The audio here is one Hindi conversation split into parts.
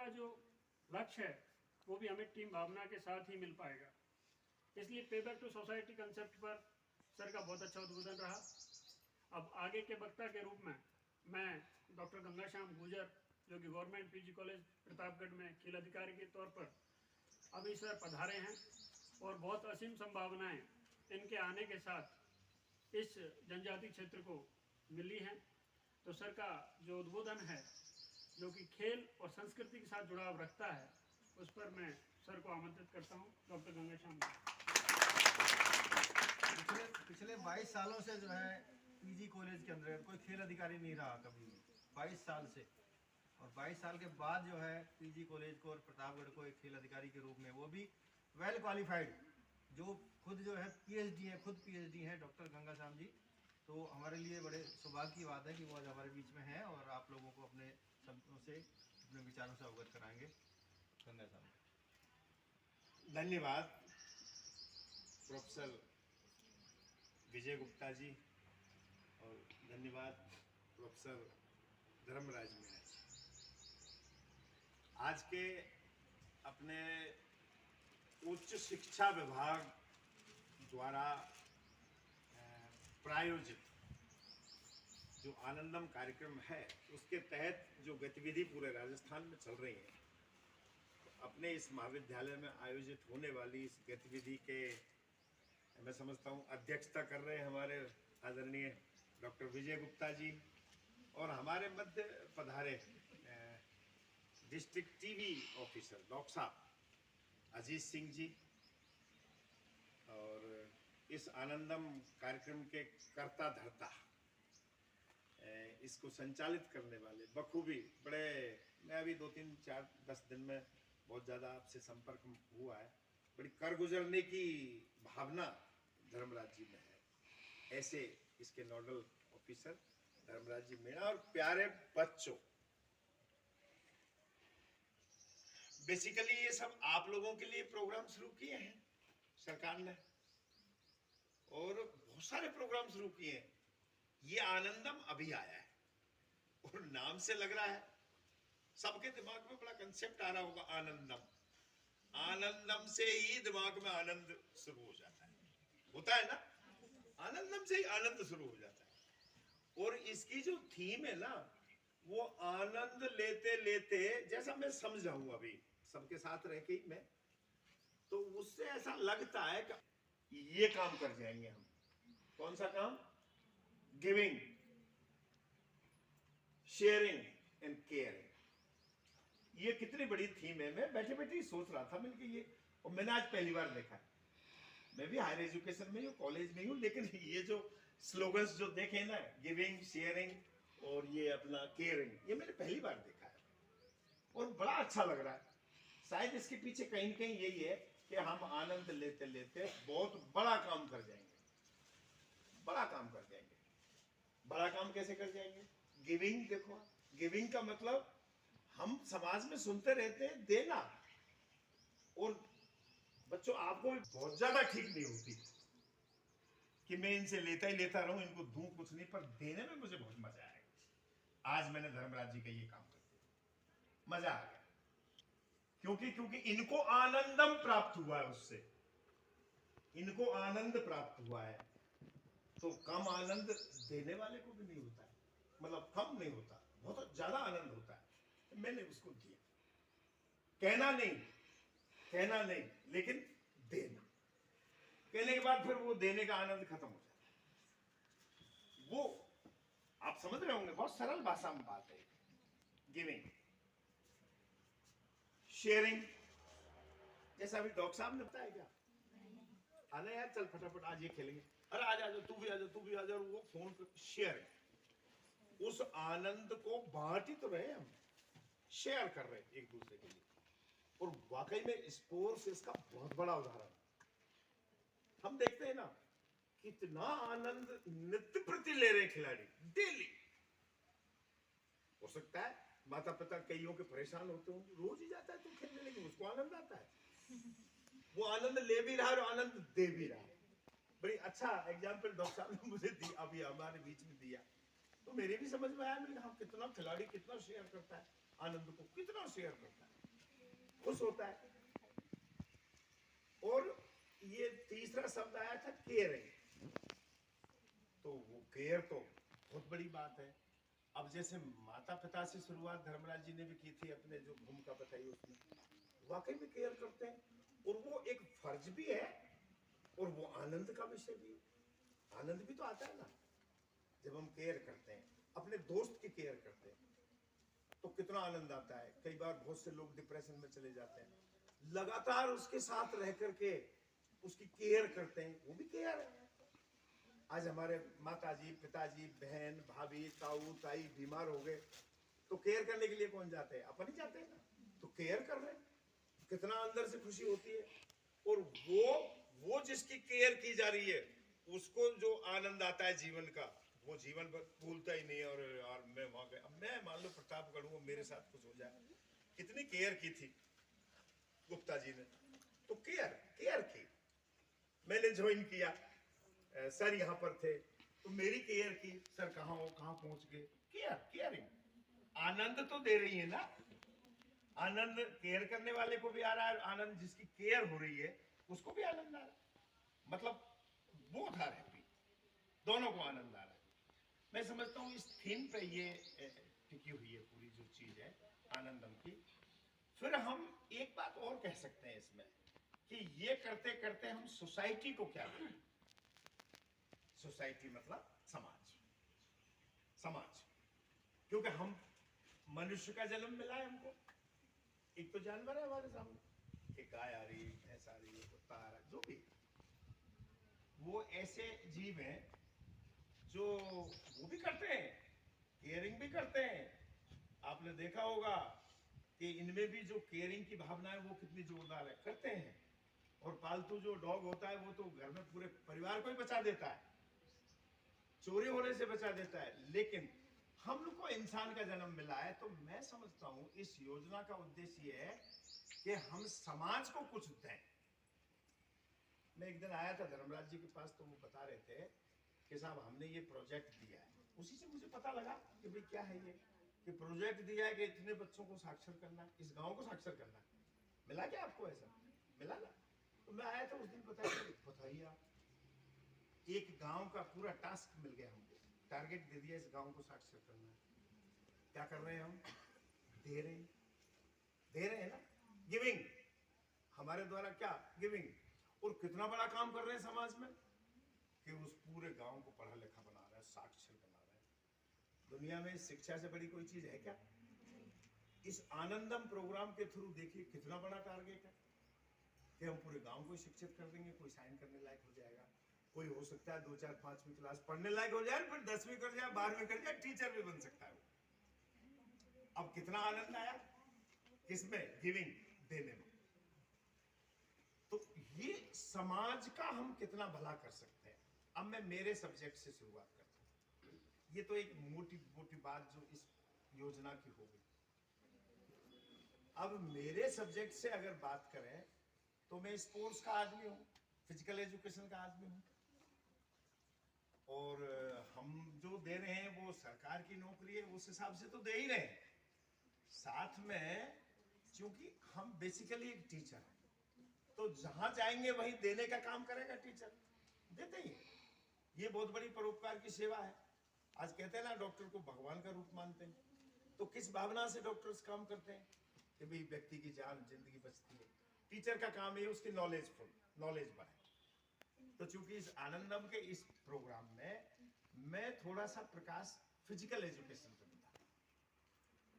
का जो लक्ष्य है वो भी हमें टीम भावना के साथ ही मिल पाएगा। इसलिए पे बैक टू सोसाइटी कंसेप्ट पर सर का बहुत अच्छा उद्बोधन रहा। अब आगे के वक्ता के रूप में मैं डॉक्टर गंगाश्याम गुजर, जो कि गवर्नमेंट पीजी कॉलेज प्रतापगढ़ में खेल अधिकारी के तौर पर अभी सर पधारे हैं और बहुत असीम संभावनाएं इनके आने के साथ इस जनजाति क्षेत्र को मिली हैं। तो सर का जो उद्बोधन है, जो कि खेल और संस्कृति के साथ जुड़ाव रखता है, उस पर मैं सर को आमंत्रित करता हूं। डॉक्टर गंगाश्याम पिछले 22 सालों से जो है पीजी कॉलेज के अंदर कोई खेल अधिकारी नहीं रहा कभी भी, 22 साल से। और 22 साल के बाद जो है पीजी कॉलेज को और प्रतापगढ़ को एक खेल अधिकारी के रूप में, वो भी वेल क्वालिफाइड, जो खुद जो है पीएचडी है, खुद पीएचडी हैं डॉक्टर गंगाश्याम जी। तो हमारे लिए बड़े सौभाग्य की बात है कि वो आज हमारे बीच में हैं और आप लोगों को अपने शब्दों से, अपने विचारों से अवगत कराएंगे। गंगाश्याम। धन्यवाद प्रोफेसर विजय गुप्ता जी और धन्यवाद प्रोफेसर धर्मराज मीणा जी। आज के अपने उच्च शिक्षा विभाग द्वारा प्रायोजित जो आनंदम कार्यक्रम है, उसके तहत जो गतिविधि पूरे राजस्थान में चल रही है, अपने इस महाविद्यालय में आयोजित होने वाली इस गतिविधि के मैं समझता हूँ अध्यक्षता कर रहे हैं हमारे आदरणीय डॉक्टर विजय गुप्ता जी, और हमारे मध्य पधारे डिस्ट्रिक्ट टीवी ऑफिसर डॉक्टर साहब अजीत सिंह जी, और इस आनंदम कार्यक्रम के कर्ता धर्ता, इसको संचालित करने वाले बखूबी बड़े, मैं अभी 2-3-4-10 दिन में बहुत ज़्यादा आपसे संपर्क हुआ है, बड़ी कर गुजरने की भावना धर्मराज जी में है। ऐसे इसके नोडल ऑफिसर धर्मराज जी मीणा और प्यारे बच्चों, बेसिकली ये सब आप लोगों के लिए प्रोग्राम शुरू किए हैं सरकार ने, और बहुत सारे प्रोग्राम शुरू किए हैं। ये आनंदम अभी आया है और नाम से लग रहा है सबके दिमाग में बड़ा कंसेप्ट आ रहा होगा आनंदम। आनंदम से ही दिमाग में आनंद शुरू हो जाता है, होता है ना, आनंदम से ही आनंद शुरू हो जाता है। और इसकी जो थीम है ना, वो आनंद लेते लेते, जैसा मैं समझाऊं अभी सबके साथ रह के ही मैं, तो उससे ऐसा लगता है कि ये काम कर जाएंगे हम। कौन सा काम? Giving, sharing and caring. ये कितनी बड़ी थीम है। मैं बैठे बैठे ही सोच रहा था मिलके ये, और मैंने आज पहली बार देखा। मैं भी हायर एजुकेशन में हूँ, कॉलेज में हूँ, लेकिन ये जो स्लोगन्स जो देखे ना, गिविंग, शेयरिंग और ये अपना केयरिंग, ये मैंने पहली बार देखा है और बड़ा अच्छा लग रहा है। शायद इसके पीछे कहीं न कहीं यही है कि हम आनंद लेते लेते बहुत बड़ा काम कर जाएंगे। बड़ा काम कर जाएंगे। बड़ा काम कैसे कर जाएंगे? गिविंग। देखो, गिविंग का मतलब हम समाज में सुनते रहते हैं देना, और बच्चों आपको भी बहुत ज्यादा ठीक नहीं होती कि मैं इनसे लेता ही लेता रहूं, इनको दूं कुछ नहीं, पर देने में मुझे बहुत मजा आएगा। आज मैंने धर्मराज जी का ये काम कर दिया, मजा आ गया, क्योंकि इनको आनंदम प्राप्त हुआ है, उससे इनको आनंद प्राप्त हुआ है। तो कम आनंद देने वाले को भी नहीं होता है, मतलब कम नहीं होता, बहुत ज्यादा आनंद होता है। मैंने उसको दिया, कहना नहीं, लेकिन देना। कहने के बाद फिर वो देने का आनंद खत्म हो जाता है। वो आप समझ रहे होंगे, बहुत सरल भाषा में बात है। गिविंग, शेयरिंग, जैसा अभी डॉक्टर साहब ने बताया, क्या आना यार, चल फटाफट आज ये खेलेंगे, अरे आ जा, तू भी आ जा, तू भी आ जा, वो फोन कर, शेयर। उस आनंद को बांट ही तो रहे हम, शेयर कर रहे हैं एक दूसरे के लिए। और वाकई में स्पोर्ट्स इसका बहुत बड़ा उदाहरण। हम देखते हैं ना कितना आनंद नित्य प्रति ले रहे खिलाड़ी, डेली। हो सकता है माता पिता कईयों के परेशान होते होंगे, रोज ही जाता है तो खेलने, लेकिन उसको आनंद आता है। वो आनंद ले भी रहा है और आनंद दे भी रहा है। बड़ी अच्छा एग्जाम्पल डॉक्टर साहब ने मुझे दिया, अभी हमारे बीच में दिया, तो मेरे भी समझ में आया। मैंने कहा कितना खिलाड़ी कितना शेयर करता है, आनंद को कितना शेयर करता है। खुश होता है। और ये तीसरा शब्द आया था केयरिंग, तो वो केयर तो बहुत बड़ी बात है। अब जैसे माता पिता से शुरुआत धर्मराज जी ने भी की थी, अपने जो भूमिका बताई उसमें वाकई में केयर करते हैं, और वो एक फर्ज भी है और वो आनंद का विषय भी है। आनंद भी तो आता है ना जब हम केयर करते हैं, अपने दोस्त की केयर करते हैं तो कितना आनंद आता है। कई बार बहुत से लोग डिप्रेशन में चले जाते हैं, लगातार उसके साथ रह करके उसकी केयर करते हैं, वो भी केयर है। आज हमारे माताजी, पिताजी, बहन, भाभी, ताऊ, ताई बीमार हो गए तो केयर करने के लिए कौन जाते हैं? अपन ही जाते हैं ना, तो केयर कर रहे हैं, कितना अंदर से खुशी होती है। और वो जिसकी केयर की जा रही है उसको जो आनंद आता है जीवन का, वो जीवन भर भूलता ही नहीं है। और यार मैं वहां गया, अब मैं मान लो प्रतापगढ़ हूं, मेरे साथ कुछ हो जाए, कितनी केयर की थी गुप्ता जी ने, तो केयर की। मैंने ज्वाइन किया, सर यहाँ पर थे तो मेरी केयर की, सर कहाँ हो, कहाँ पहुंच गए, केयरिंग। आनंद तो दे रही है ना, आनंद केयर करने वाले को भी आ रहा है, आनंद जिसकी केयर हो रही है उसको भी आनंद आ रहा है। मतलब बोथ आर हैप्पी, दोनों को आनंद आ रहा है। मैं समझता हूँ इस थीम पे ये टिकी हुई है पूरी जो चीज है आनंदम की। फिर हम एक बात और कह सकते हैं इसमें कि ये करते करते हम सोसाइटी को क्या करें। सोसाइटी मतलब समाज, क्योंकि हम मनुष्य का जन्म मिला है हमको, एक तो जानवर है हमारे सामने, एक गाय आ रही, भैंस आ रही, कुत्ता आ रहा, जो भी, वो ऐसे जीव हैं जो वो भी करते हैं, केयरिंग भी करते हैं। आपने देखा होगा कि इनमें भी जो केयरिंग की भावना है वो कितनी जोरदार है, करते हैं। और पालतू जो डॉग होता है वो तो घर में पूरे परिवार को ही बचा देता है, चोरी होने से बचा देता है। लेकिन हम लोग को इंसान का जन्म मिला है, तो मैं समझता हूं इस योजना का उद्देश्य ये है कि हम समाज को कुछ दें। मैं एक दिन आया था धर्मराज जी के पास, तो वो बता रहे थे कि साहब हमने ये प्रोजेक्ट दिया है। उसी से मुझे पता लगा कि भाई क्या है ये, कि प्रोजेक्ट दिया है कि इतने बच्चों को साक्षर करना है, इस गांव को साक्षर करना है। मिला क्या आपको? ऐसा मिला ना? तो मैं आया था उस दिन, बताइए आप, एक गांव का पूरा टास्क मिल गया हमको, टारगेट दे दिया, इस गांव को साक्षर करना है। क्या कर रहे हैं हम? दे रहे हैं ना, गिविंग, हमारे द्वारा क्या गिविंग। और कितना बड़ा काम कर रहे हैं समाज में कि उस पूरे गांव को पढ़ा लिखा बना रहे हैं, साक्षर बना रहे हैं। दुनिया में शिक्षा से बड़ी कोई चीज है क्या? इस आनंदम प्रोग्राम के थ्रू देखिए कितना बड़ा टारगेट है कि हम पूरे गांव को शिक्षित कर देंगे। कोई साइन करने लायक हो जाएगा, कोई हो सकता है 2, 4, 5वीं क्लास पढ़ने लायक हो जाए, फिर 10वीं कर जाए, 12वीं कर जाए, टीचर भी बन सकता है वो। अब कितना आनंद आया किसमें? गिविंग, देने में। तो ये समाज का हम कितना भला कर सकते हैं। अब मैं मेरे सब्जेक्ट से शुरुआत करता हूं। ये तो एक मोटी बात जो इस योजना की हो गई। अब मेरे सब्जेक्ट से अगर बात करें तो मैं स्पोर्ट्स का आदमी हूं, फिजिकल एजुकेशन का आदमी हूं, और हम जो दे रहे हैं वो सरकार की नौकरी है, उस हिसाब से तो दे ही रहे हैं। साथ में क्योंकि हम बेसिकली एक टीचर हैं, तो जहां जाएंगे वहीं देने का काम करेगा टीचर, देते ही। ये बहुत बड़ी परोपकार की सेवा है। आज कहते हैं ना डॉक्टर को भगवान का रूप मानते हैं, तो किस भावना से डॉक्टर्स काम करते हैं कि भाई व्यक्ति की जान, जिंदगी बचती है। टीचर का काम है उसकी नॉलेज बढ़े। तो चूंकि इस आनंदम के इस प्रोग्राम में मैं थोड़ा सा प्रकाश फिजिकल एजुकेशन पे बता,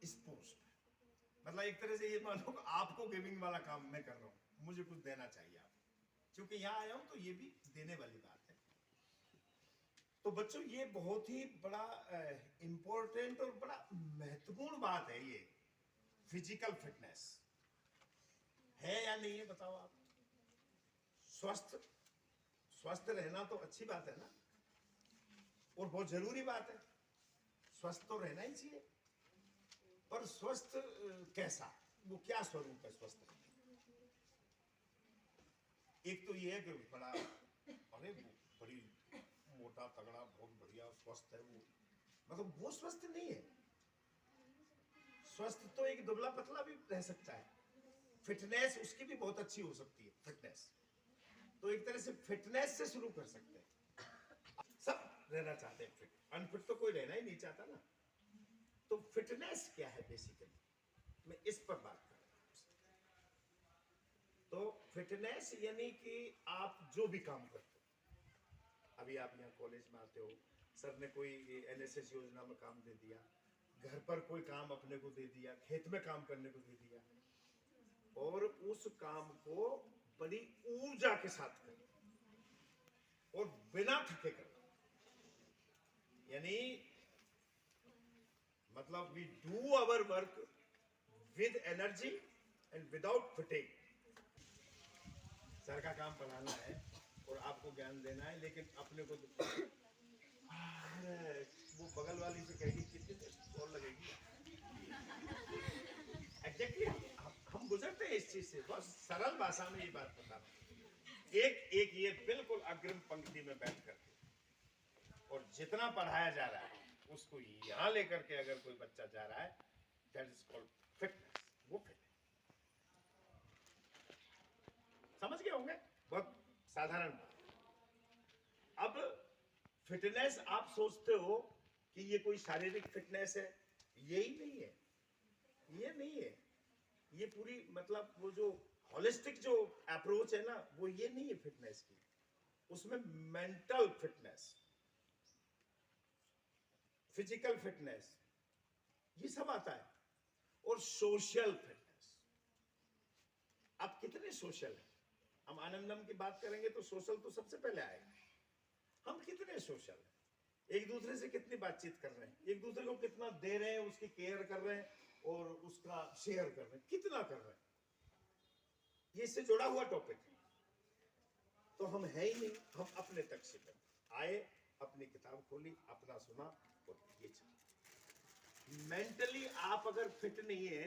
स्पोर्ट्स पे, मतलब एक तरह से ये मानो आपको गिविंग वाला काम मैं कर रहा हूँ, मुझे कुछ देना चाहिए आप, क्योंकि यहाँ आया हूं तो ये भी देने वाली बात है। तो बच्चों ये बहुत ही बड़ा इंपॉर्टेंट और बड़ा महत्वपूर्ण बात है। ये फिजिकल फिटनेस है या नहीं है बताओ आप? स्वस्थ रहना तो अच्छी बात है ना, और बहुत जरूरी बात है, स्वस्थ तो रहना ही चाहिए। पर स्वस्थ कैसा, वो क्या स्वरूप है स्वस्थ रहने? एक तो ये है कि बड़ा, अरे बड़ी मोटा तगड़ा बहुत बढ़िया स्वस्थ है वो, मतलब वो स्वस्थ नहीं है। स्वस्थ तो एक दुबला पतला भी रह सकता है, फिटनेस उसकी भी बहुत अच्छी हो सकती है फिटनेस। तो एक तरह से फिटनेस से शुरू कर सकते हैं। सब रहना चाहते हैं फिट, अनफिट तो कोई रहना ही नहीं चाहता ना। तो फिटनेस क्या है बेसिकली, मैं इस पर बात कर रहा हूं आपसे। तो फिटनेस यानी कि आप जो भी काम करते हो, अभी आप यहाँ कॉलेज में आते हो, सर ने कोई एनएसएस योजना में काम दे दिया, घर पर कोई काम अपने को दे दिया, खेत में काम करने को दे दिया, और उस काम को बड़ी ऊर्जा के साथ करना और बिना थके करना, यानी मतलब we do our work with energy and without fatigue. Sir का काम पढ़ाना है और आपको ज्ञान देना है, लेकिन अपने को वो बगल वाली से कहेगी कितनी देर और लगेगी। एग्जैक्टली हम गुजरते हैं इस चीज से, बहुत सरल भाषा में ये बात बता रहा हूं। एक ये बिल्कुल अग्रिम पंक्ति में बैठ करके और जितना पढ़ाया जा रहा है उसको यहां लेकर के अगर कोई बच्चा जा रहा है, दैट इज कॉल्ड फिटनेस। वो फिट समझ गए होंगे, बहुत साधारण बात। अब फिटनेस आप सोचते हो कि ये कोई शारीरिक फिटनेस है, यही नहीं है, ये नहीं है। ये पूरी मतलब वो जो होलिस्टिक जो अप्रोच है ना, वो ये नहीं है फिटनेस की। उसमें मेंटल फिटनेस, फिजिकल फिटनेस, ये सब आता है, और सोशल फिटनेस। आप कितने सोशल हैं? हम आनंदम की बात करेंगे तो सोशल तो सबसे पहले आएगा। हम कितने सोशल हैं, एक दूसरे से कितनी बातचीत कर रहे हैं, एक दूसरे को कितना दे रहे हैं, उसकी केयर कर रहे हैं और उसका शेयर कर रहे हैं, कितना कर रहे हैं, ये इससे जुड़ा हुआ टॉपिक है। तो हम है ही नहीं, हम अपने तक सीमित आए, अपनी किताब खोली, अपना सुना और ये चला। मेंटली आप अगर फिट नहीं है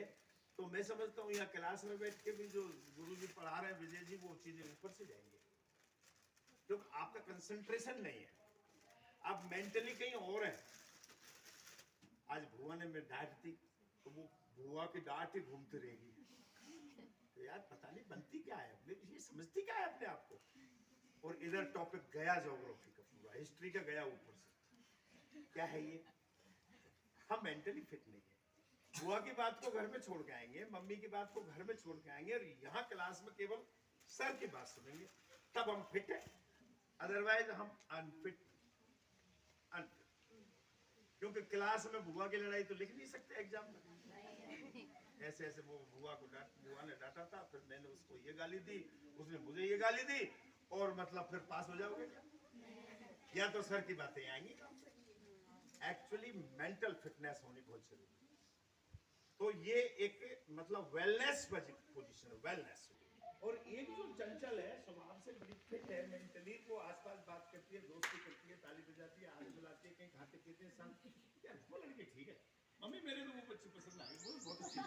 तो मैं समझता हूँ यहाँ क्लास में बैठ के भी जो गुरुजी पढ़ा रहे हैं विजय जी, वो चीजें ऊपर से जाएंगे, क्योंकि आपका कंसंट्रेशन नहीं है, आप मेंटली कहीं और है। आज भुआ ने मैं डांट दी तो वो भुआ की डांट ही घूमती रहेगी, तो यार पता नहीं बनती क्या है, ये समझती क्या है अपने आप को। और इधर टॉपिक गया ज्योग्राफी का, पूरा हिस्ट्री का गया ऊपर से। क्या है ये? हम मेंटली फिट नहीं है। बुआ की बात को घर में छोड़ के आएंगे, मम्मी की बात को घर में छोड़ के आएंगे, और यहाँ क्लास में केवल सर की बात सुनेंगे, तब हम फिट है। अदरवाइज हम अनफिट। क्योंकि क्लास में बुआ की लड़ाई तो लिख नहीं सकते एग्जाम में। ऐसे ऐसे वो बुआ ने डांटा था, फिर मैंने उसको ये गाली दी, उसने मुझे ये गाली दी, और मतलब फिर पास हो जाओगे क्या? या तो सर की बातें आएंगी काम से। एक्चुअली मेंटल फिटनेस होनी बहुत जरूरी है। तो ये एक मतलब वेलनेस पोजीशन है, वेलनेस। और एक जो चंचल है, स्वभाव से बड़ी फिट है मेंटली, वो आसपास बात करती है, दोस्ती करती है, ताली बजाती है, हाथ मिलाती है, कहीं खाते पीते हैं साथ। यार वो लड़की ठीक है, मम्मी मेरे को वो बच्ची पसंद आई, वो बहुत अच्छी।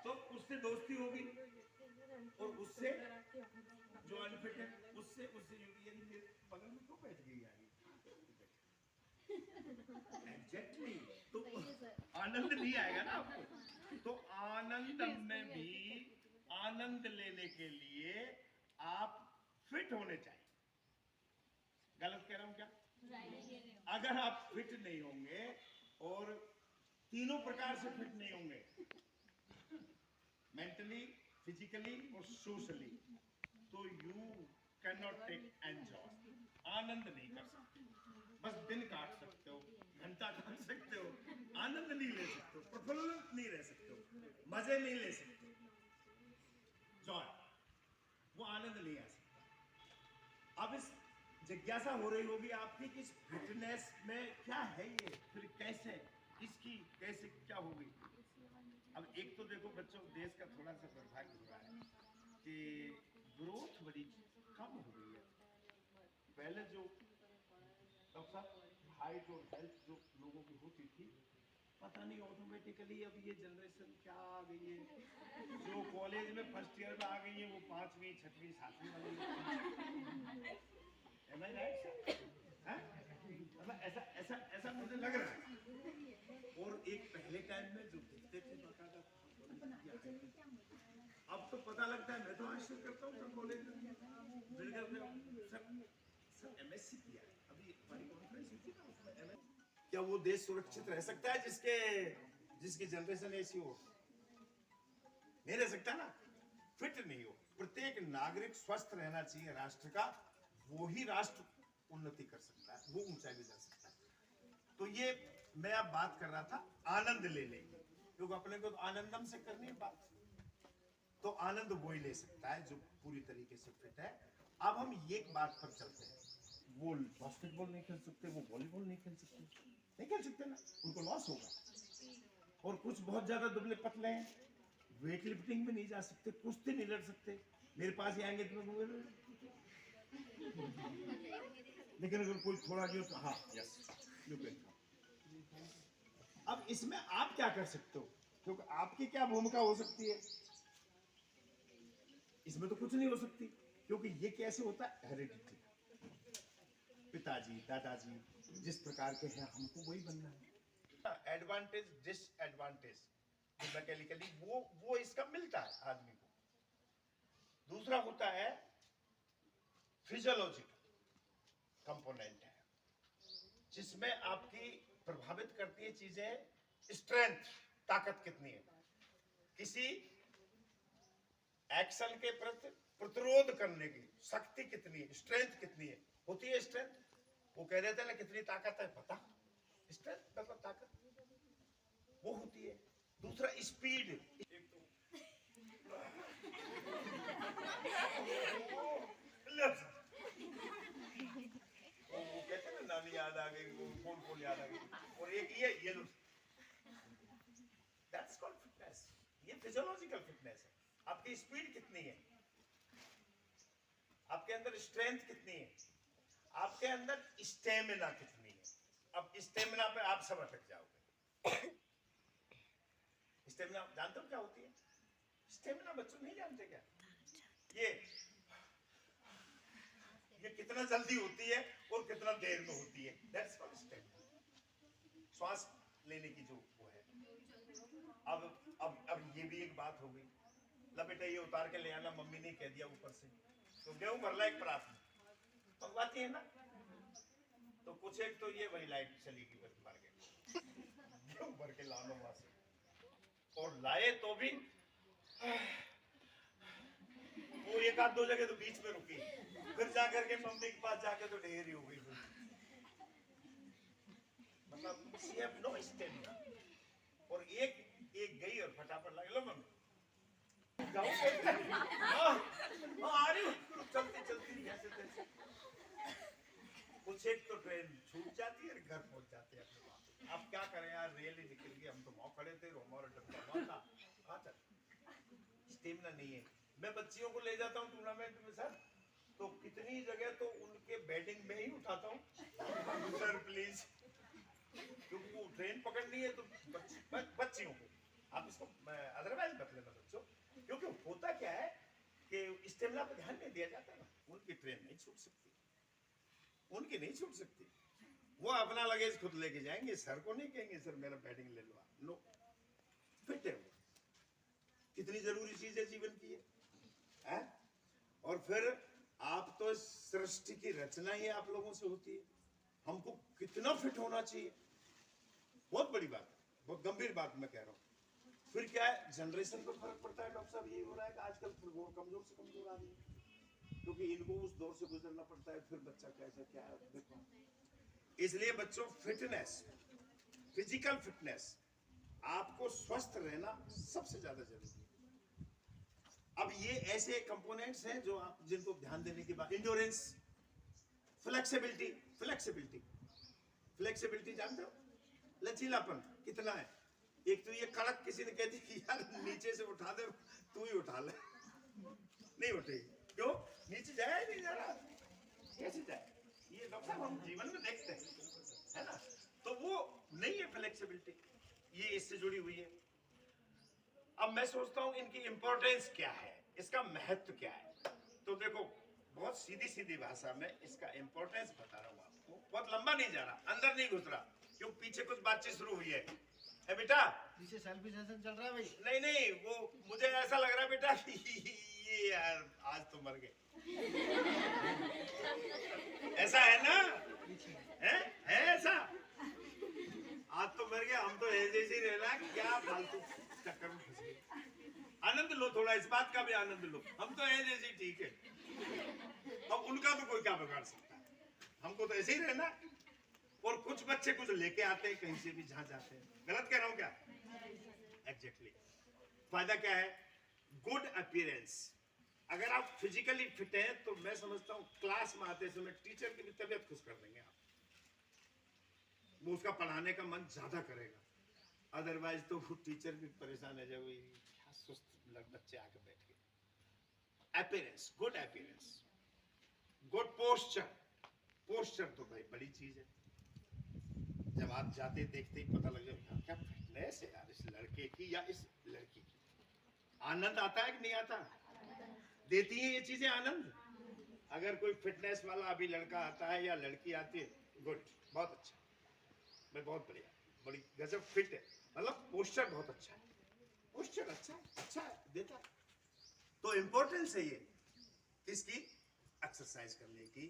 तो उससे दोस्ती होगी, और उससे जो अनफिट है उससे यानी मेरे बगल में क्यों बैठ गई यार? एग्जैक्टली। तो आनंद नहीं आएगा ना आपको। तो आनंद में भी आनंद लेने के लिए आप फिट होने चाहिए। गलत कह रहा हूं क्या? अगर आप फिट नहीं होंगे और तीनों प्रकार से फिट नहीं होंगे, मेंटली, फिजिकली और सोशली, तो you can not take enjoy, आनंद नहीं कर सकते। बस दिन काट सकते हो, घंटा काट सकते हो, आनंद नहीं ले सकते हो, प्रफुल्लित नहीं रह सकते हो, मजे नहीं ले सकते, जॉय, वो आनंद नहीं आ सकता। अब इस जिज्ञासा हो रही होगी आपकी कि इस फिटनेस में क्या है, ये फिर कैसे, इसकी कैसे क्या होगी। अब एक तो देखो बच्चों, देश का थोड़ा सा दुर्भाग्य हो रहा है कि ग्रोथ बड़ी कम हो गई है। पहले जो हाइट और हेल्थ जो लोगों की होती थी, पता नहीं ऑटोमेटिकली अब ये जनरेशन क्या आ गई है, जो कॉलेज में फर्स्ट ईयर में आ गई है वो 5वीं 6वीं 7वीं वाली। Am I right, sir? मतलब ऐसा मुझे लग रहा है। और एक पहले टाइम में जो दिखते थे बकायदा, अब तो पता लगता है, मैं तो आश्चर्य करता हूँ सर, कॉलेज में सर एमएससी किया है, अभी हमारी कॉन्फ्रेंस हुई थी ना, उसमें MS क्या वो देश सुरक्षित रह सकता है जिसकी जनरेशन ऐसी हो? नहीं रह सकता ना, फिट नहीं हो। प्रत्येक नागरिक स्वस्थ रहना चाहिए राष्ट्र का, वो ही राष्ट्र उन्नति कर सकता है, वो ऊंचाई भी जा सकता है। तो ये मैं अब बात कर रहा था आनंद लेने की, क्योंकि अपने को तो आनंदम से करनी है बात, तो आनंद वो ही ले सकता है जो पूरी तरीके से फिट है। अब हम एक बात पर चलते हैं, वो बास्केटबॉल नहीं खेल सकते, वो वॉलीबॉल नहीं खेल सकते, नहीं खेल सकते ना, उनको लॉस होगा। और कुछ बहुत ज्यादा दुबले पतले हैं, वेट लिफ्टिंग में नहीं जा सकते, कुश्ती नहीं लड़ सकते, मेरे पास ही आएंगे तो लेकिन अगर कोई थोड़ा जो तो हाँ यस यू कैन। अब इसमें आप क्या कर सकते हो, क्योंकि आपकी क्या भूमिका हो सकती है? इसमें तो कुछ नहीं हो सकती, क्योंकि ये कैसे होता है, हेरिडिटी, पिताजी दादाजी जिस प्रकार के हैं हमको वही बनना है। एडवांटेज डिसएडवांटेज मैकेनिकली वो इसका मिलता है आदमी को। दूसरा होता है फिजियोलॉजिकल कंपोनेंट है, जिसमें आपकी प्रभावित करती है चीजें, स्ट्रेंथ, ताकत कितनी है, किसी एक्शन के प्रति प्रतिरोध करने की शक्ति कितनी है, स्ट्रेंथ कितनी है, होती है स्ट्रेंथ। वो कह देते हैं ना कितनी ताकत है, पता स्ट्रेंथ मतलब ताकत वो होती है। दूसरा स्पीड, वो कहते हैं ना नानी याद आ गई, कौन याद आ गई, और एक ये दैट्स कॉल्ड फिटनेस। ये फिजियोलॉजिकल फिटनेस है। आपकी स्पीड कितनी है, आपके अंदर स्ट्रेंथ कितनी है, आपके अंदर स्टेमिना कितनी है। अब स्टेमिना पे आप सब अटक जाओगे। स्टेमिना जानते हो क्या होती है? स्टेमिना बच्चों नहीं जानते क्या? ये कितना जल्दी होती है और कितना देर में होती है, दैट्स कॉल्ड स्टेमिना। श्वास लेने की जो वो है। अब ये भी एक बात हो गई, ला बेटा ये उतार के ले आना, मम्मी ने कह दिया ऊपर से, तो गेहूं भर ला एक परात में, मंगवाती है ना, तो कुछ एक तो ये वही लाइट चली गई बस मार के, गेहूं भर के ला लो वहां से, और लाए तो भी वो एक आध दो जगह तो बीच में रुकी, फिर जाकर के मम्मी के पास जाके तो ढेर हो गई। मतलब शी हैव नो स्टेमिना। और एक गई और फटाफट लगे, लो मम्मी आ रही हूँ, चलती चलती जैसे तैसे। कुछ एक तो ट्रेन छूट जाती है, घर पहुंच जाते हैं अपने वहां। अब क्या करें यार, रेल ही निकल गई, हम तो वहां खड़े थे, हमारा डब्बा वहां था, कहाँ चल, स्टेमिना नहीं है। मैं बच्चियों को ले जाता हूँ टूर्नामेंट में सर, तो कितनी जगह तो उनके बैटिंग में ही उठाता हूँ सर प्लीज, क्योंकि वो ट्रेन पकड़नी है तो बच्चियों को आप इसको अदरवाइज मत लेना बच्चों, क्योंकि होता क्या है कि स्टेमिना पर ध्यान नहीं दिया जाता ना, उनकी ट्रेन नहीं छूट सकती, उनकी नहीं छूट सकती। वो अपना लगेज खुद लेके जाएंगे, सर को नहीं कहेंगे सर मेरा बैटिंग ले लो, नो, फिट है वो। कितनी जरूरी चीज है जीवन की है? और फिर आप तो सृष्टि की रचना ही आप लोगों से होती है, हमको कितना फिट होना चाहिए, बहुत बड़ी बात है, बहुत गंभीर बात मैं कह रहा हूँ। फिर क्या है, जनरेशन पर फर्क पड़ता है। डॉक्टर साहब यही हो रहा है कि आजकल कमजोर से कमजोर आ रही है, क्योंकि इनको उस दौर से गुजरना पड़ता है, फिर बच्चा कैसा क्या है देखो। इसलिए बच्चों फिटनेस, फिजिकल फिटनेस, आपको स्वस्थ रहना सबसे ज्यादा जरूरी है। अब ये ऐसे कंपोनेंट्स हैं जो आप जिनको ध्यान देने की बात, इंड्योरेंस, फ्लेक्सिबिलिटी, फ्लेक्सिबिलिटी जानते हो, लचीलापन कितना है। एक तो ये कड़क, किसी ने कह दी कि यार नीचे से उठा दे, तू ही उठा ले, नहीं उठेगी, क्यों? नीचे जाए नहीं जा रहा, कैसे जाए? ये डॉक्टर हम जीवन में देखते हैं, है ना, तो वो नहीं है फ्लेक्सिबिलिटी, ये इससे जुड़ी हुई है। अब मैं सोचता हूं इनकी इंपॉर्टेंस क्या है, इसका महत्व क्या है। तो देखो बहुत सीधी भाषा में इसका इंपॉर्टेंस बता रहा हूं आपको, बहुत लंबा नहीं जा रहा, अंदर नहीं घुस रहा, क्यों पीछे कुछ बातचीत शुरू हुई है बेटा, पीछे सेल्फी सेशन चल रहा है भाई। नहीं वो मुझे ऐसा लग रहा है बेटा लगा कि ये यार आज तो मर गए। ऐसा है ना? है ऐसा? आज तो मर गए, हम तो ऐसे ही रहना, क्या फालतू चक्कर में फंस गए। आनंद लो थोड़ा, इस बात का भी आनंद लो, हम तो ऐसे ही ठीक है। अब उनका तो कोई क्या बिगाड़ सकता है, हमको तो ऐसे ही रहना। और कुछ बच्चे कुछ लेके आते हैं कहीं से भी, जहां जाते हैं। गलत कह रहा हूं क्या? एग्जैक्टली। फायदा क्या है? Good appearance. अगर आप फिजिकली फिट हैं तो मैं समझता हूं क्लास में आते समय टीचर की भी तबीयत खुश कर देंगे आप, वो उसका पढ़ाने का मन ज्यादा करेगा। अदरवाइज तो वो टीचर भी परेशान है, जब क्या सुस्त बच्चे आके बैठ गए। Appearance, good appearance, good posture. Posture तो भाई बड़ी चीज है। जब आप जाते देखते ही पता लग जाए क्या फिटनेस है यार इस लड़के की या इस लड़की की। आनंद आता है कि नहीं आता? देती है ये चीजें आनंद। अगर कोई फिटनेस वाला अभी लड़का आता है या लड़की आती है, गुड, बहुत अच्छा, मैं बहुत बढ़िया, बड़ी गजब फिट है, मतलब पोस्चर बहुत अच्छा है, पोस्चर अच्छा है, देता है। तो इंपॉर्टेंस है ये किसकी? एक्सरसाइज करने की,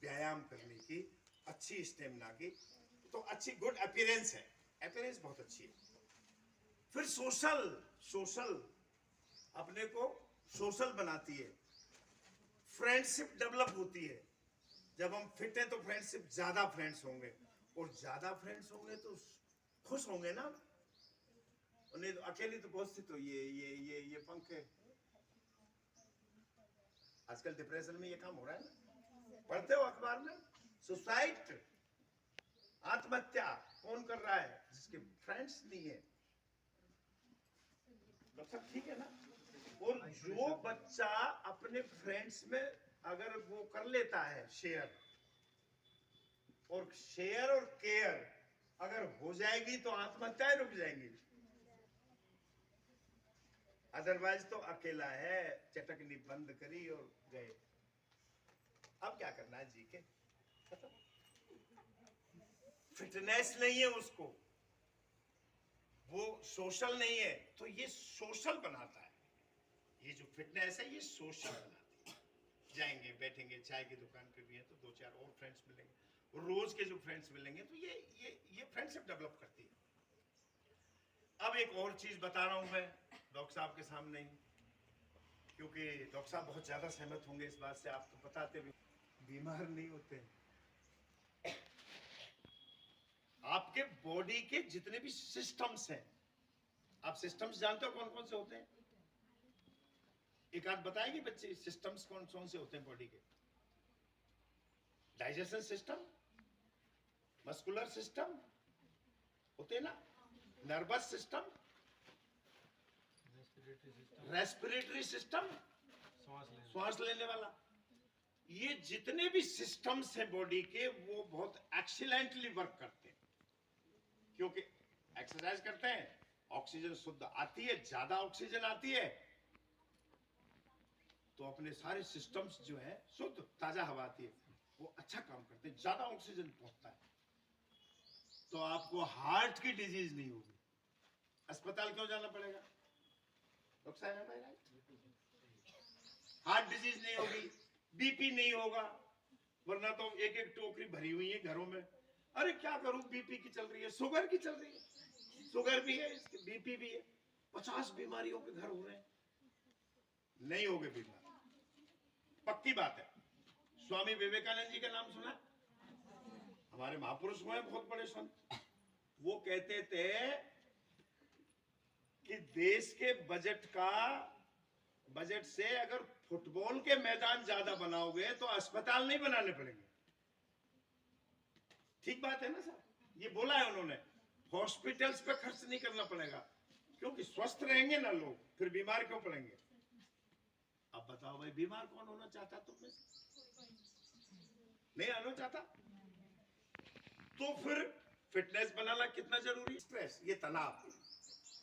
व्यायाम करने की, अच्छी स्टेमिना की। तो अच्छी गुड अपीयरेंस है, अपीयरेंस बहुत अच्छी है। फिर सोशल अपने को सोशल बनाती है, फ्रेंडशिप डेवलप होती है। जब हम फिट हैं तो फ्रेंडशिप, ज्यादा फ्रेंड्स होंगे, और ज्यादा फ्रेंड्स होंगे तो खुश होंगे ना। उन्हें तो अकेली तो बहुत सी, तो ये पंखे आजकल डिप्रेशन में ये काम हो रहा है ना, पढ़ते हो अखबार में, सुसाइड, आत्महत्या कौन कर रहा है? जिसके फ्रेंड्स नहीं है। मतलब ठीक है ना। और जो बच्चा अपने फ्रेंड्स में अगर वो कर लेता है शेयर और केयर अगर हो जाएगी तो आत्महत्याएं रुक जाएंगी। अदरवाइज तो अकेला है, चटकनी बंद करी और गए। अब क्या करना है? जी के फिटनेस नहीं है उसको, वो सोशल नहीं है, तो ये सोशल बनाता है। ये जो फिटनेस है ये सोशल बनाती है। जाएंगे बैठेंगे, चाय की दुकान पे भी है तो दो चार और फ्रेंड्स मिलेंगे, रोज के जो फ्रेंड्स मिलेंगे तो ये फ्रेंडशिप डेवलप करती है। अब एक और चीज बता रहा हूं मैं डॉक्टर साहब के सामने ही, क्योंकि डॉक्टर साहब बहुत ज्यादा सहमत होंगे इस बात से। आप तो बताते भी बीमार नहीं होते। आपके बॉडी के जितने भी सिस्टम्स हैं, आप सिस्टम्स जानते हो कौन कौन से होते हैं? एक आध बताएंगे बच्चे सिस्टम्स कौन कौन से होते हैं बॉडी के? डाइजेशन सिस्टम, मस्कुलर सिस्टम होते ना, नर्वस सिस्टम, रेस्पिरेटरी सिस्टम, श्वास लेने वाला। ये जितने भी सिस्टम्स हैं बॉडी के वो बहुत एक्सीलेंटली वर्क करते हैं, क्योंकि एक्सरसाइज करते हैं, ऑक्सीजन शुद्ध आती है, ज्यादा ऑक्सीजन आती है तो अपने सारे सिस्टम्स जो है शुद्ध ताजा हवा आती है, वो अच्छा काम करते हैं, ज्यादा ऑक्सीजन पहुंचता है, तो आपको हार्ट की डिजीज नहीं होगी। अस्पताल क्यों जाना पड़ेगा? हार्ट डिजीज नहीं होगी, बीपी नहीं होगा, वरना तो एक एक टोकरी भरी हुई है घरों में। अरे क्या करूं, बीपी की चल रही है, शुगर की चल रही है, शुगर भी है, बीपी भी है, 50 बीमारियों के घर हो रहे हैं, नहीं होगे बीमार, पक्की बात है। स्वामी विवेकानंद जी का नाम सुना? हमारे महापुरुष हुए बहुत बड़े संत। वो कहते थे कि देश के बजट से अगर फुटबॉल के मैदान ज्यादा बनाओगे तो अस्पताल नहीं बनाने पड़ेंगे। ठीक बात है ना सर? ये बोला है उन्होंने, हॉस्पिटल्स पे खर्च नहीं करना पड़ेगा, क्योंकि स्वस्थ रहेंगे ना लोग, फिर बीमार क्यों पड़ेंगे? अब बताओ भाई, बीमार कौन होना चाहता? तुम में नहीं आना चाहता? तो फिर फिटनेस बनाना कितना जरूरी? स्ट्रेस, ये तनाव,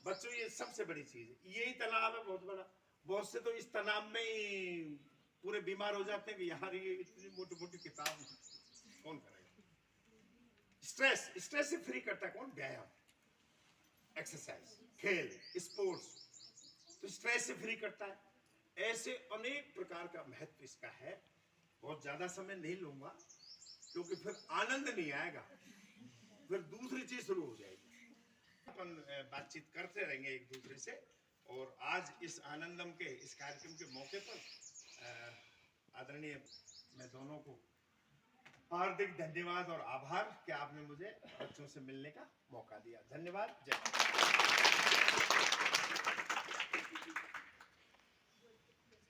बच्चों ये सबसे बड़ी चीज है, यही तनाव है बहुत बड़ा। बहुत से तो इस तनाव में ही पूरे बीमार हो जाते हैं कि यार ये इतनी मोटी मोटी किताब कौन करेगा। स्ट्रेस से फ्री करता है कौन? व्यायाम, एक्सरसाइज, खेल, स्पोर्ट्स, तो स्ट्रेस से फ्री करता है। ऐसे अनेक प्रकार का महत्व इसका है। बहुत ज्यादा समय नहीं लूंगा क्योंकि फिर आनंद नहीं आएगा, फिर दूसरी चीज शुरू हो जाएगी। अपन बातचीत करते रहेंगे एक दूसरे से। और आज इस आनंदम के इस कार्यक्रम के मौके पर आदरणीय मैं दोनों को हार्दिक धन्यवाद और आभार कि आपने मुझे बच्चों से मिलने का मौका दिया। धन्यवाद। जय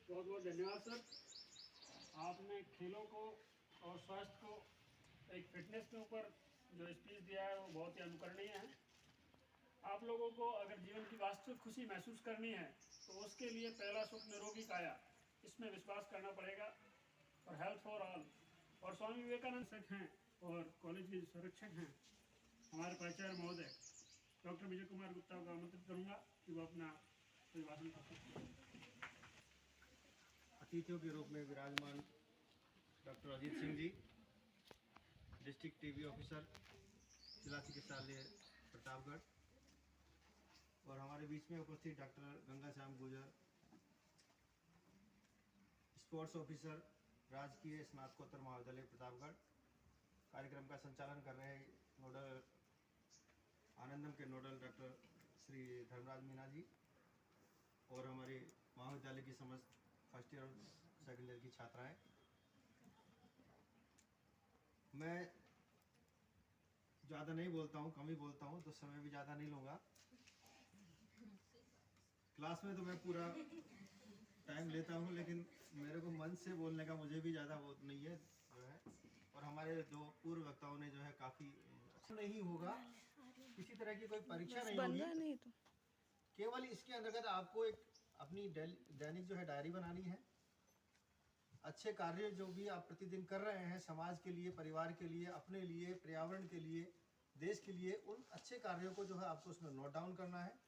बहुत बहुत धन्यवाद सर। आपने खेलों को और स्वास्थ्य को एक फिटनेस के ऊपर जो स्पीच दिया है वो बहुत ही अनुकरणीय है। आप लोगों को अगर जीवन की वास्तविक खुशी महसूस करनी है तो उसके लिए पहला सुख निरोगी काया, इसमें विश्वास करना पड़ेगा। और हेल्थ फॉर ऑल। और स्वामी विवेकानंद सर हैं और कॉलेज के संरक्षक हैं हमारे प्राचार्य महोदय डॉक्टर विजय कुमार गुप्ता को आमंत्रित करूंगा कि वो अपना अभिभाषण कर सकते हैं। अतिथियों के रूप में विराजमान doctor Ajit Singh ji, district TB officer, जिला चिकित्सालय प्रतापगढ़, और हमारे बीच में उपस्थित डॉक्टर गंगा श्याम गुजर, स्पोर्ट्स ऑफिसर, राजकीय स्नातकोत्तर महाविद्यालय प्रतापगढ़। कार्यक्रम का संचालन कर रहे नोडल आनंदम के नोडल डॉक्टर श्री धर्मराज मीना जी, और हमारे महाविद्यालय की समस्त फर्स्ट ईयर और सेकेंड ईयर की छात्राएं। मैं ज़्यादा नहीं बोलता हूँ, कम ही बोलता हूँ, तो समय भी ज़्यादा नहीं लूँगा। क्लास में तो मैं पूरा टाइम लेता हूँ, लेकिन मेरे को मन से बोलने का मुझे भी ज़्यादा वो नहीं है जो है। और हमारे दो पूर्व वक्ताओं ने जो है काफ़ी अच्छा नहीं होगा, किसी तरह की कोई परीक्षा नहीं होगी, तो केवल इसके अंतर्गत आपको एक अपनी दैनिक जो है डायरी बनानी है। अच्छे कार्य जो भी आप प्रतिदिन कर रहे हैं समाज के लिए, परिवार के लिए, अपने लिए, पर्यावरण के लिए, देश के लिए, उन अच्छे कार्यों को जो है आपको उसमें नोट डाउन करना है।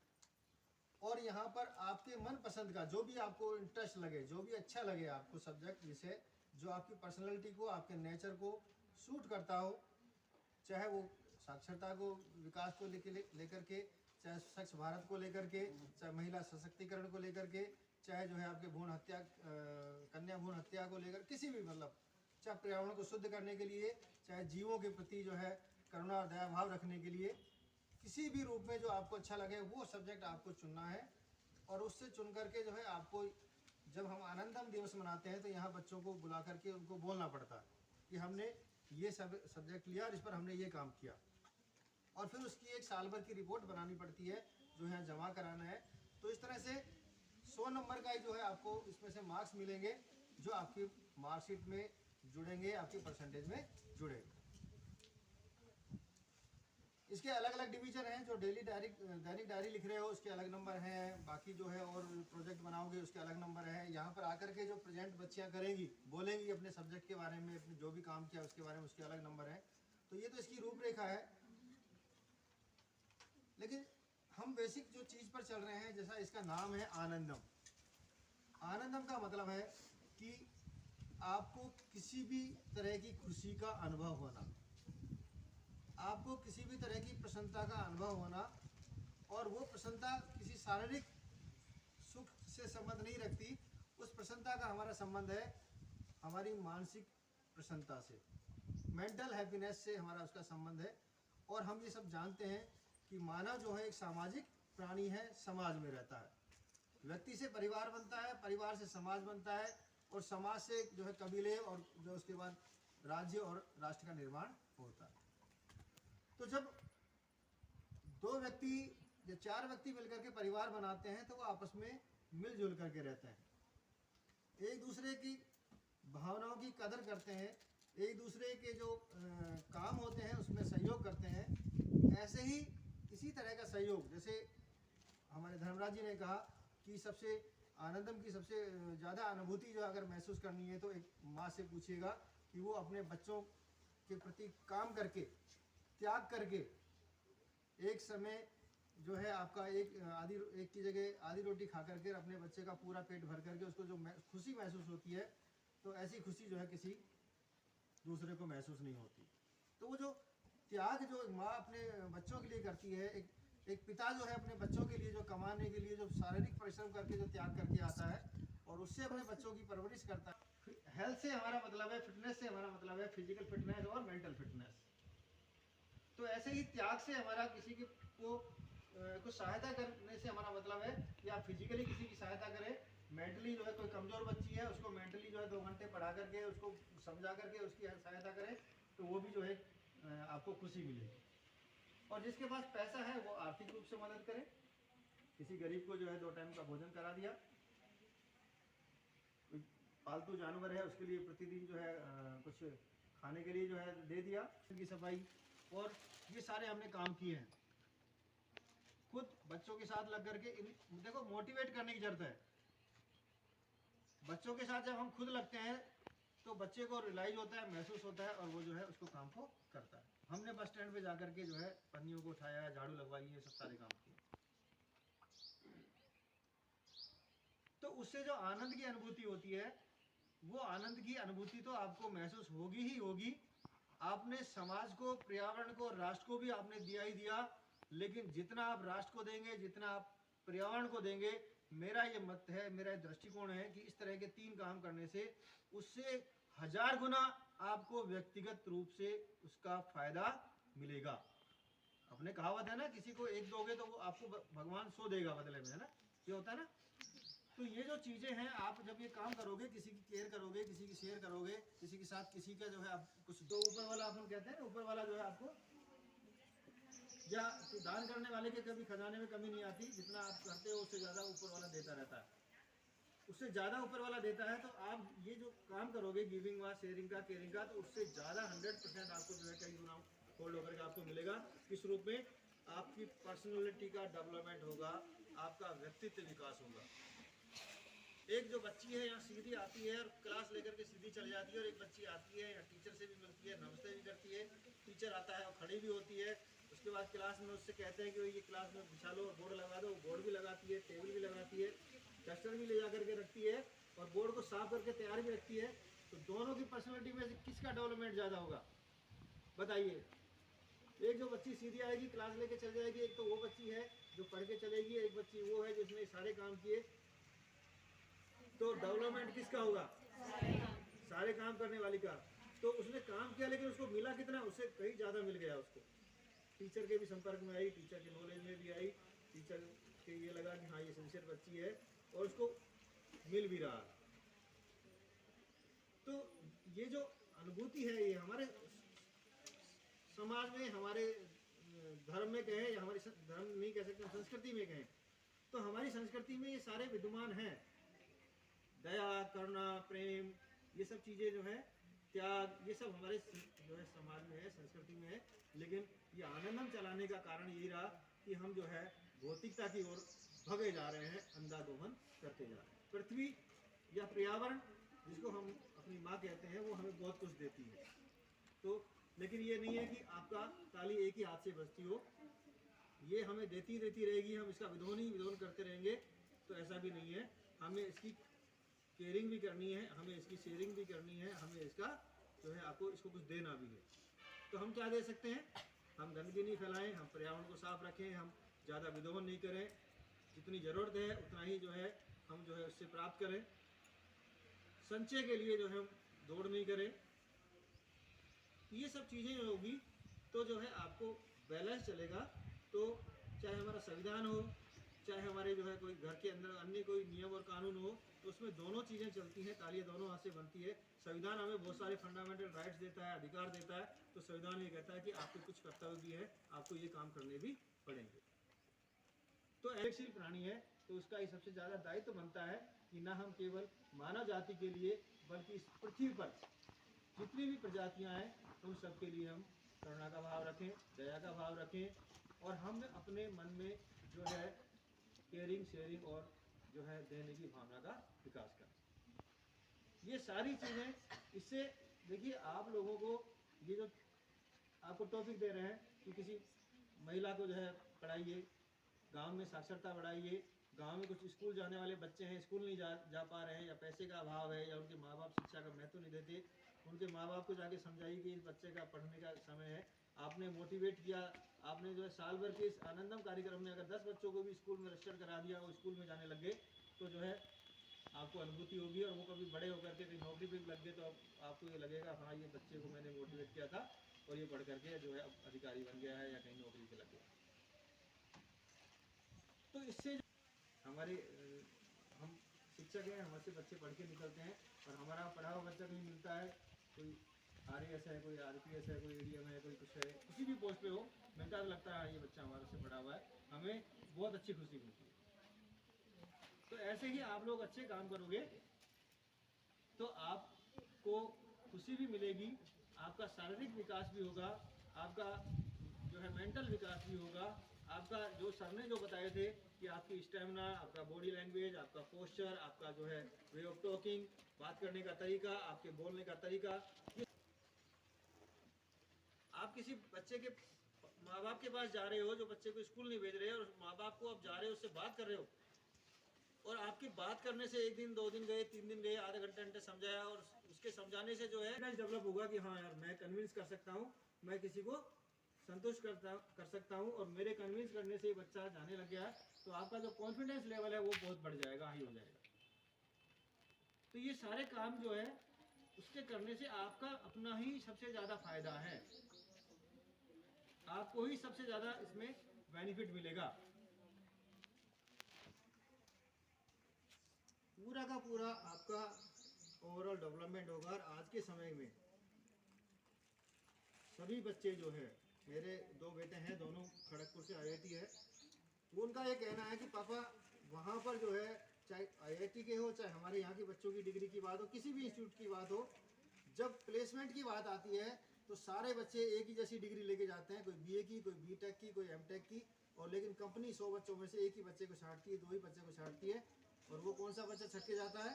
और यहाँ पर आपके मन पसंद का जो भी आपको इंटरेस्ट लगे, जो भी अच्छा लगे आपको सब्जेक्ट, विषय जो आपकी पर्सनैलिटी को, आपके नेचर को सूट करता हो, चाहे वो साक्षरता को, विकास को लेकर के, चाहे स्वच्छ भारत को लेकर के, चाहे महिला सशक्तिकरण को लेकर के, चाहे जो है आपके भ्रूण हत्या, कन्या भ्रूण हत्या को लेकर, किसी भी मतलब, चाहे पर्यावरण को शुद्ध करने के लिए, चाहे जीवों के प्रति जो है करुणा और दया भाव रखने के लिए, किसी भी रूप में जो आपको अच्छा लगे वो सब्जेक्ट आपको चुनना है। और उससे चुन करके जो है आपको, जब हम आनंदम दिवस मनाते हैं तो यहाँ बच्चों को बुला करके उनको बोलना पड़ता है कि हमने ये सब सब्जेक्ट लिया और इस पर हमने ये काम किया, और फिर उसकी एक साल भर की रिपोर्ट बनानी पड़ती है जो यहाँ जमा कराना है। तो इस तरह से 100 नंबर का ही जो है आपको इसमें से मार्क्स मिलेंगे, जो आपकी मार्कशीट में जुड़ेंगे, आपकी परसेंटेज में जुड़ेंगे। इसके अलग अलग डिवीजन हैं। जो दैनिक डायरी लिख रहे हो उसके अलग नंबर हैं, बाकी जो है और प्रोजेक्ट बनाओगे उसके अलग नंबर है। यहाँ पर आकर के जो प्रेजेंट बच्चियाँ करेंगी, बोलेंगी अपने सब्जेक्ट के बारे में, अपने जो भी काम किया उसके बारे में, उसके अलग नंबर है। तो ये तो इसकी रूपरेखा है। लेकिन हम बेसिक जो चीज़ पर चल रहे हैं, जैसा इसका नाम है आनंदम। आनंदम का मतलब है कि आपको किसी भी तरह की खुशी का अनुभव होना, आपको किसी भी तरह की प्रसन्नता का अनुभव होना, और वो प्रसन्नता किसी शारीरिक सुख से संबंध नहीं रखती। उस प्रसन्नता का हमारा संबंध है हमारी मानसिक प्रसन्नता से, मेंटल हैप्पीनेस से हमारा उसका संबंध है। और हम ये सब जानते हैं कि मानव जो है एक सामाजिक प्राणी है, समाज में रहता है। व्यक्ति से परिवार बनता है, परिवार से समाज बनता है, और समाज से जो है कबीले, और जो उसके बाद राज्य और राष्ट्र का निर्माण होता है। तो जब 2 व्यक्ति या 4 व्यक्ति मिलकर के परिवार बनाते हैं तो वो आपस में मिलजुल करके रहते हैं, एक दूसरे की भावनाओं की कदर करते हैं, एक दूसरे के जो काम होते हैं उसमें सहयोग करते हैं। ऐसे ही इसी तरह का सहयोग, जैसे हमारे धर्मराज जी ने कहा कि सबसे आनंदम की सबसे ज़्यादा अनुभूति जो अगर महसूस करनी है तो एक माँ से पूछिएगा कि वो अपने बच्चों के प्रति काम करके, त्याग करके, एक समय जो है आपका एक की जगह आधी रोटी खा करके अपने बच्चे का पूरा पेट भर करके उसको जो खुशी महसूस होती है, तो ऐसी खुशी जो है किसी दूसरे को महसूस नहीं होती। तो वो जो त्याग जो माँ अपने बच्चों के लिए करती है, एक पिता जो है अपने बच्चों के लिए जो कमाने के लिए जो शारीरिक परिश्रम करके जो त्याग करके आता है, और उससे अपने बच्चों की परवरिश करता है। हेल्थ से हमारा मतलब है, फिटनेस से हमारा मतलब है फिजिकल फिटनेस और मेंटल फिटनेस। तो ऐसे ही त्याग से हमारा किसी की को सहायता करने से हमारा मतलब है कि आप फिजिकली किसी की सहायता करें, मेंटली जो है कोई कमज़ोर बच्ची है उसको मेंटली जो है 2 घंटे पढ़ा करके उसको समझा करके उसकी सहायता करें, तो वो भी जो है आपको खुशी मिलेगी। और जिसके पास पैसा है वो आर्थिक रूप से मदद करे, किसी गरीब को जो है 2 टाइम का भोजन करा दिया, कोई पालतू जानवर है उसके लिए प्रतिदिन जो है कुछ खाने के लिए जो है दे दिया, उनकी सफाई। और ये सारे हमने काम किए हैं खुद बच्चों के साथ लग करके। देखो मोटिवेट करने की जरूरत है। बच्चों के साथ जब हम खुद लगते हैं तो बच्चे को रियलाइज होता है, महसूस होता है और वो जो है उसको काम को करता है। हमने बस स्टैंड पे जाकर के जो है पन्नियों को उठाया, झाड़ू लगवाई, ये सब सारे काम किए। तो उससे जो आनंद की अनुभूति होती है, वो आनंद की अनुभूति तो आपको महसूस होगी ही होगी। आपने समाज को, पर्यावरण को, राष्ट्र को भी आपने दिया ही दिया, लेकिन जितना आप राष्ट्र को देंगे, जितना आप पर्यावरण को देंगे, मेरा ये मत है, मेरा ये दृष्टिकोण है कि इस तरह के 3 काम करने से उससे 1000 गुना आपको व्यक्तिगत रूप से उसका फायदा मिलेगा। अपने कहावत है ना, किसी को 1 दोगे तो वो आपको भगवान 100 देगा बदले में, है ना, ये होता है ना। तो ये जो चीज़ें हैं, आप जब ये काम करोगे, किसी की केयर करोगे, किसी की शेयर करोगे, किसी के साथ किसी का जो है आप कुछ दो, ऊपर वाला अपन कहते हैं ना, ऊपर वाला जो है आपको, या तो दान करने वाले के कभी खजाने में कमी नहीं आती, जितना आप करते हो उससे ज़्यादा ऊपर वाला देता रहता है, उससे ज़्यादा ऊपर वाला देता है। तो आप ये जो काम करोगे गिविंग व शेयरिंग का, केयरिंग का, तो उससे ज़्यादा 100% आपको जो है कई गुना होल्ड होकर के आपको मिलेगा। किस रूप में? आपकी पर्सनैलिटी का डेवलपमेंट होगा, आपका व्यक्तित्व विकास होगा। एक जो बच्ची है यहाँ सीधी आती है और क्लास लेकर के सीधी चली जाती है, और एक बच्ची आती है यहाँ टीचर से भी मिलती है, नमस्ते भी करती है, टीचर आता है और खड़ी भी होती है, उसके बाद क्लास में उससे कहते हैं कि ये क्लास में बिछा लो और बोर्ड लगा दो, बोर्ड भी लगाती है, टेबल भी लगाती है, डस्टर भी ले जा करके रखती है और बोर्ड को साफ करके तैयार भी रखती है। तो दोनों की पर्सनैलिटी में से किसका डेवलपमेंट ज़्यादा होगा बताइए? एक जो बच्ची सीधी आएगी, क्लास लेके चल जाएगी, एक तो वो बच्ची है जो पढ़ के चलेगी, एक बच्ची वो है जिसने सारे काम किए। तो डेवलपमेंट किसका होगा? सारे काम करने वाली का। तो उसने काम किया लेकिन उसको मिला कितना? उससे कहीं ज़्यादा मिल गया उसको। टीचर के भी संपर्क में आई, टीचर के नॉलेज में भी आई, टीचर के ये लगा कि हाँ ये सिंसियर बच्ची है और उसको मिल भी रहा। तो ये जो अनुभूति है, ये हमारे समाज में, हमारे धर्म में कहें या हमारी धर्म नहीं कह सकते, संस्कृति में कहें, तो हमारी संस्कृति में ये सारे विद्यमान हैं। दया, करुणा, प्रेम, ये सब चीज़ें जो है, त्याग, ये सब हमारे जो है समाज में है, संस्कृति में है। लेकिन ये आनंदम चलाने का कारण यही रहा कि हम जो है भौतिकता की ओर भगे जा रहे हैं, अंधाधुंध करते जा रहे हैं। पृथ्वी या पर्यावरण, जिसको हम अपनी माँ कहते हैं, वो हमें बहुत कुछ देती है। तो लेकिन ये नहीं है कि आपका ताली एक ही हाथ से बजती हो, ये हमें देती रहेगी, हम इसका विधोन ही विधोन करते रहेंगे, तो ऐसा भी नहीं है। हमें इसकी केयरिंग भी करनी है, हमें इसकी शेयरिंग भी करनी है, हमें इसका जो है आपको इसको कुछ देना भी है। तो हम क्या दे सकते हैं? हम गंदगी नहीं फैलाएं, हम पर्यावरण को साफ रखें, हम ज़्यादा विधोन नहीं करें, जितनी ज़रूरत है उतना ही जो है हम जो है उससे प्राप्त करें। संचय के लिए जो है हम दौड़ नहीं करें। ये सब चीज़ें होगी तो जो है आपको बैलेंस चलेगा। तो चाहे हमारा संविधान हो, चाहे हमारे जो है कोई घर के अंदर अन्य कोई नियम और कानून हो, तो उसमें दोनों चीज़ें चलती हैं, तालियां दोनों हाथ से बनती है। संविधान हमें बहुत सारे फंडामेंटल राइट्स देता है, अधिकार देता है, तो संविधान ये कहता है कि आपके कुछ कर्तव्य भी है, आपको ये काम करने भी पड़ेंगे। तो अविवेकशील प्राणी है, तो उसका ये सबसे ज़्यादा दायित्व बनता है कि न हम केवल मानव जाति के लिए, बल्कि इस पृथ्वी पर जितनी भी प्रजातियाँ हैं उन सब के लिए हम करुणा का भाव रखें, दया का भाव रखें, और हम अपने मन में जो है केयरिंग, शेयरिंग और जो है देने की भावना का विकास करें। ये सारी चीज़ें, इससे देखिए आप लोगों को ये जो आपको टॉपिक दे रहे हैं कि किसी महिला को जो है पढ़ाइए, गांव में साक्षरता बढ़ाइए, गांव में कुछ स्कूल जाने वाले बच्चे हैं, स्कूल नहीं जा पा रहे हैं, या पैसे का अभाव है, या उनके माँ बाप शिक्षा का महत्व नहीं देते, उनके माँ बाप को जाके समझाइए कि इस बच्चे का पढ़ने का समय है। आपने मोटिवेट किया, आपने जो है साल भर के इस आनंदम कार्यक्रम में अगर 10 बच्चों को भी स्कूल में रजिस्टर करा दिया, वो स्कूल में जाने लग गए, तो जो है आपको अनुभूति होगी, और वो कभी बड़े होकर के कहीं नौकरी पे लग गए तो आपको ये लगेगा हाँ ये बच्चे को मैंने मोटिवेट किया था और ये पढ़ करके जो है अब अधिकारी बन गया है या कहीं नौकरी पे लग गया। तो इससे हमारे हम शिक्षक हैं, हमसे बच्चे पढ़ के निकलते हैं और हमारा पढ़ा हुआ बच्चा कहीं मिलता है, कोई RAS है, कोई RPS है, कोई ADM है, कोई कुछ है, किसी भी पोस्ट पे हो, मिलता है तो लगता है ये बच्चा हमारे से पढ़ा हुआ है, हमें बहुत अच्छी खुशी मिलती है। तो ऐसे ही आप लोग अच्छे काम करोगे तो आपको खुशी भी मिलेगी, आपका शारीरिक विकास भी होगा, आपका जो है मेंटल विकास भी होगा, आपका जो सर ने जो बताए थे कि आपकी स्टेमिना, आपका बॉडी लैंग्वेज, आपका पोस्चर, आपका जो है वे ऑफ टॉकिंग, बात करने का तरीका, आपके बोलने का तरीका, आप किसी बच्चे के माँ बाप के पास जा रहे हो जो बच्चे को स्कूल नहीं भेज रहे हो और माँ बाप को आप जा रहे हो उससे बात कर रहे हो और आपकी बात करने से 1 दिन 2 दिन गए 3 दिन गए आधे घंटे समझाया और उसके समझाने से जो है डेवलप होगा कि हाँ यार मैं कन्विंस कर सकता हूँ, मैं किसी को संतुष्ट कर सकता हूँ और मेरे कन्विंस करने से बच्चा जाने लग गया है तो आपका जो कॉन्फिडेंस लेवल है वो बहुत बढ़ जाएगा, हाई हो जाएगा। तो ये सारे काम जो है उसके करने से आपका अपना ही सबसे ज़्यादा फायदा है, आपको ही सबसे ज़्यादा इसमें बेनिफिट मिलेगा। पूरा का पूरा आपका ओवरऑल डेवलपमेंट होगा। और आज के समय में सभी बच्चे जो है, मेरे 2 बेटे हैं, दोनों खड़गपुर से IIT है, वो उनका ये कहना है कि पापा वहाँ पर जो है चाहे IIT के हो चाहे हमारे यहाँ के बच्चों की डिग्री की बात हो, किसी भी इंस्टीट्यूट की बात हो, जब प्लेसमेंट की बात आती है तो सारे बच्चे एक ही जैसी डिग्री लेके जाते हैं, कोई BA की, कोई BTech की, कोई MTech की, और लेकिन कंपनी 100 बच्चों में से एक ही बच्चे को छांटती है, 2 ही बच्चे को छांटती है। और वो कौन सा बच्चा छट के जाता है?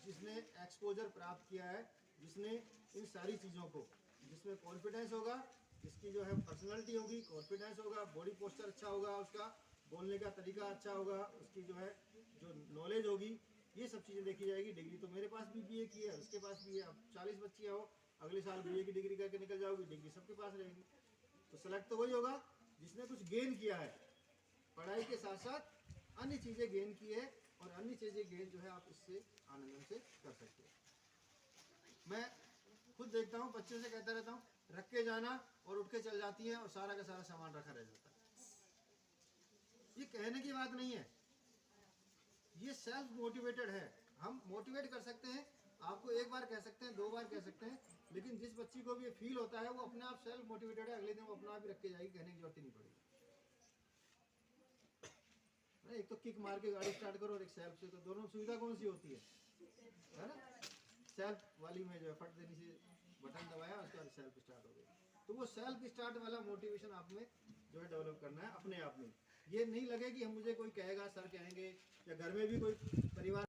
जिसने एक्सपोजर प्राप्त किया है, जिसने इन सारी चीज़ों को, जिसमें कॉन्फिडेंस होगा, जिसकी जो है पर्सनालिटी होगी, कॉन्फिडेंस होगा, बॉडी पोस्चर अच्छा होगा, उसका बोलने का तरीका अच्छा होगा, उसकी जो है जो नॉलेज होगी, ये सब चीज़ें देखी जाएगी। डिग्री तो मेरे पास भी BA की है, उसके पास भी है, अब 40 बच्चियाँ हो, अगले साल BA की डिग्री करके निकल जाओगी, डिग्री सबके पास रहेगी। तो सेलेक्ट तो वही होगा जिसने कुछ गेन किया है, पढ़ाई के साथ साथ अन्य चीज़ें गेन की है, और अन्य चीज़ें गेन जो है आप इससे आनंद से कर सकते हो। मैं खुद देखता हूँ, बच्चे से कहता रहता हूँ रख के जाना, और उठ के चल जाती है और सारा का सारा सामान रखा रह जाता है। ये कहने की बात नहीं है, ये सेल्फ मोटिवेटेड है। हम मोटिवेट कर सकते हैं, आपको 1 बार कह सकते हैं, 2 बार कह सकते हैं, लेकिन जिस बच्ची को भी ये फील होता है वो अपने आप सेल्फ मोटिवेटेड है, अगले दिन वो अपना आप ही रख के जाएगी, कहने की जरूरत ही नहीं पड़ेगी। एक तो किक मार के गाड़ी स्टार्ट करो और एक सेल्फ से, तो दोनों सुविधा कौन सी होती है ना? सेल्फ वाली में जो है फट देने से बटन दबाया, उसके बाद सेल्फ स्टार्ट हो गई। तो वो सेल्फ स्टार्ट वाला मोटिवेशन आप में जो है डेवलप करना है अपने आप में। ये नहीं लगे कि हम मुझे कोई कहेगा, सर कहेंगे, या घर में भी कोई परिवार